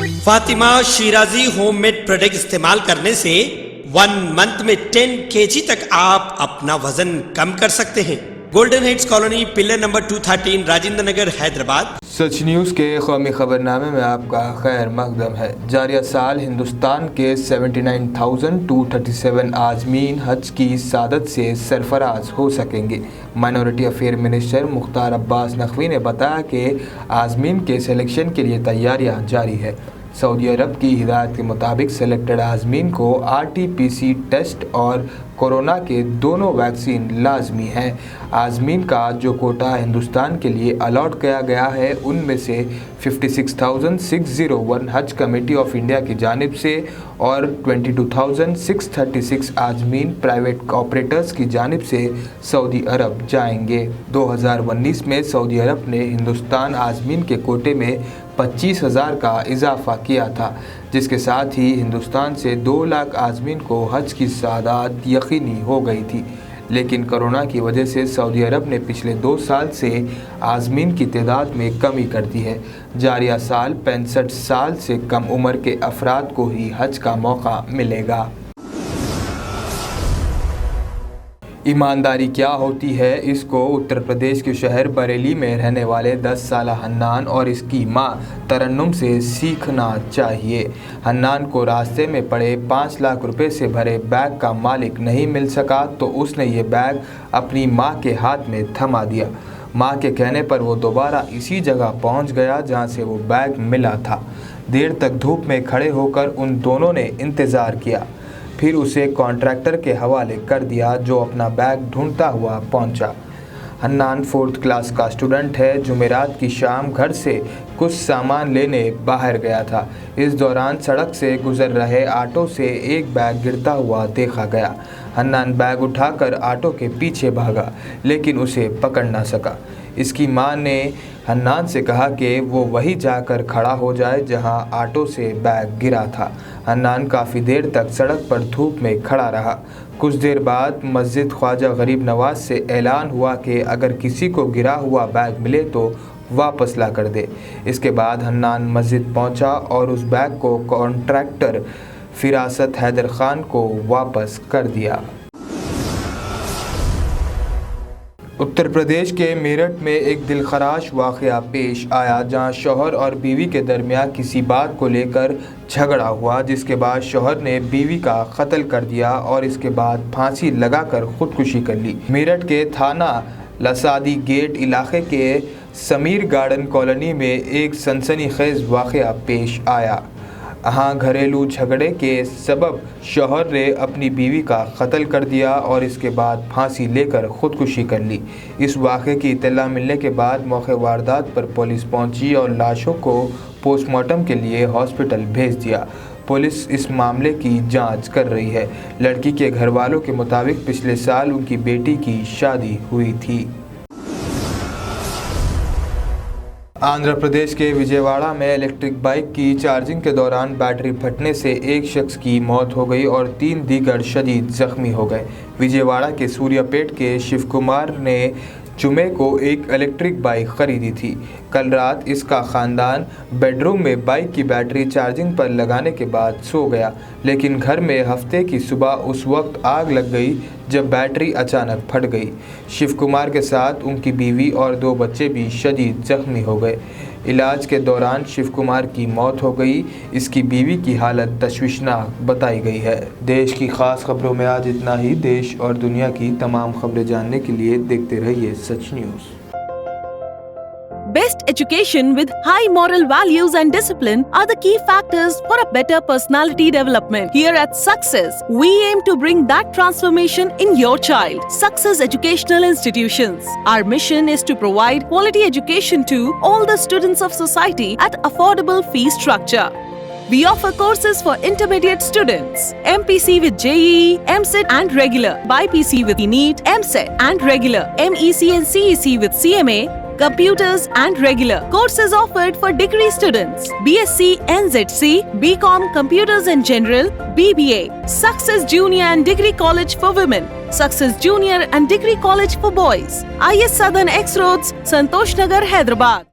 Fatima Shirazi homemade product इस्तेमाल करने से 1 मंथ में 10 kg तक आप अपना वजन कम कर सकते हैं। Golden Heights colony, pillar number 213, Rajendra Nagar, Hyderabad. Sach news के कौमी खबरनामे में आपका खैर मकदम है। जारिया साल हिंदुस्तान के 79,237 आज़मीन हज की सादत से सरफराज हो सकेंगे। Minority affair minister Mukhtar Abbas Naqvi ने बताया कि आज़मीन के सिलेक्शन के लिए तैयारियां जारी है। सऊदी अरब की हिदायत के मुताबिक सेलेक्टेड आज़मीन को RT-PC टेस्ट और कोरोना के दोनों वैक्सीन लाजमी हैं। आज़मीन का जो कोटा हिंदुस्तान के लिए अलॉट किया गया है उनमें से 56,601 हज कमेटी ऑफ इंडिया की जानिब से और 22,636 आज़मीन प्राइवेट ऑपरेटर्स की जानिब से सऊदी अरब जाएंगे। 2019 में सऊदी अरब ने हिंदुस्तान आज़मीन के कोटे में 25,000 का इजाफा किया था, जिसके साथ ही हिंदुस्तान से 2 लाख आज़मीन को हज की सादात यकीनी हो गई थी। लेकिन कोरोना की वजह से सऊदी अरब ने पिछले 2 साल से आज़मीन की तादाद में कमी कर दी है। जारिया साल 65 साल से कम उम्र के अफराद को ही हज का मौका मिलेगा। ईमानदारी क्या होती है, इसको उत्तर प्रदेश के शहर बरेली में रहने वाले 10 साला हन्नान और इसकी मां तरन्नुम से सीखना चाहिए। हन्नान को रास्ते में पड़े 5 लाख रुपए से भरे बैग का मालिक नहीं मिल सका तो उसने ये बैग अपनी मां के हाथ में थमा दिया। मां के कहने पर वो दोबारा इसी जगह पहुंच गया जहां से वो बैग मिला था। देर तक धूप में खड़े होकर उन दोनों ने इंतज़ार किया, फिर उसे कॉन्ट्रैक्टर के हवाले कर दिया जो अपना बैग ढूंढता हुआ पहुंचा। हन्नान 4th क्लास का स्टूडेंट है। जुमेरात की शाम घर से कुछ सामान लेने बाहर गया था। इस दौरान सड़क से गुजर रहे ऑटो से एक बैग गिरता हुआ देखा गया। हन्नान बैग उठाकर ऑटो के पीछे भागा, लेकिन उसे पकड़ ना सका। इसकी मां ने हन्नान से कहा कि वो वहीं जाकर खड़ा हो जाए जहां ऑटो से बैग गिरा था। हन्नान काफ़ी देर तक सड़क पर धूप में खड़ा रहा। कुछ देर बाद मस्जिद ख्वाजा गरीब नवाज से ऐलान हुआ कि अगर किसी को गिरा हुआ बैग मिले तो वापस ला कर दे। इसके बाद हन्नान मस्जिद पहुंचा और उस बैग को कॉन्ट्रैक्टर फिरासत हैदर खान को वापस कर दिया। उत्तर प्रदेश के मेरठ में एक दिलखराश वाक़या पेश आया जहां शौहर और बीवी के दरमियान किसी बात को लेकर झगड़ा हुआ, जिसके बाद शौहर ने बीवी का कत्ल कर दिया और इसके बाद फांसी लगाकर खुदकुशी कर ली। मेरठ के थाना लसादी गेट इलाके के समीर गार्डन कॉलोनी में एक सनसनीखेज वाक़या पेश आया। यहाँ घरेलू झगड़े के सबब शौहर ने अपनी बीवी का कत्ल कर दिया और इसके बाद फांसी लेकर खुदकुशी कर ली। इस वाक़े की इत्तला मिलने के बाद मौके वारदात पर पुलिस पहुंची और लाशों को पोस्टमार्टम के लिए हॉस्पिटल भेज दिया। पुलिस इस मामले की जांच कर रही है। लड़की के घर वालों के मुताबिक पिछले साल उनकी बेटी की शादी हुई थी। आंध्र प्रदेश के विजयवाड़ा में इलेक्ट्रिक बाइक की चार्जिंग के दौरान बैटरी फटने से एक शख्स की मौत हो गई और 3 दीगर शदीद जख्मी हो गए। विजयवाड़ा के सूर्यापेट के शिव कुमार ने जुमे को एक इलेक्ट्रिक बाइक खरीदी थी। कल रात इसका ख़ानदान बेडरूम में बाइक की बैटरी चार्जिंग पर लगाने के बाद सो गया, लेकिन घर में हफ्ते की सुबह उस वक्त आग लग गई जब बैटरी अचानक फट गई। शिव कुमार के साथ उनकी बीवी और 2 बच्चे भी शदीद जख्मी हो गए। इलाज के दौरान शिव कुमार की मौत हो गई। इसकी बीवी की हालत तशवीशनाक बताई गई है। देश की ख़ास खबरों में आज इतना ही। देश और दुनिया की तमाम खबरें जानने के लिए देखते रहिए सच news. Best education with high moral values and discipline are the key factors for a better personality development. Here at Success, we aim to bring that transformation in your child. Success Educational Institutions. Our mission is to provide quality education to all the students of society at affordable fee structure. We offer courses for intermediate students, MPC with JEE, MCET and regular, BPC with NEET, MCET and regular, MEC and CEC with CMA, computers and regular. Courses offered for degree students, BSc, NZC, BCom, computers in general, BBA. Success Junior and Degree College for women. Success Junior and Degree College for boys. IS Southern X Roads, Santosh Nagar, Hyderabad.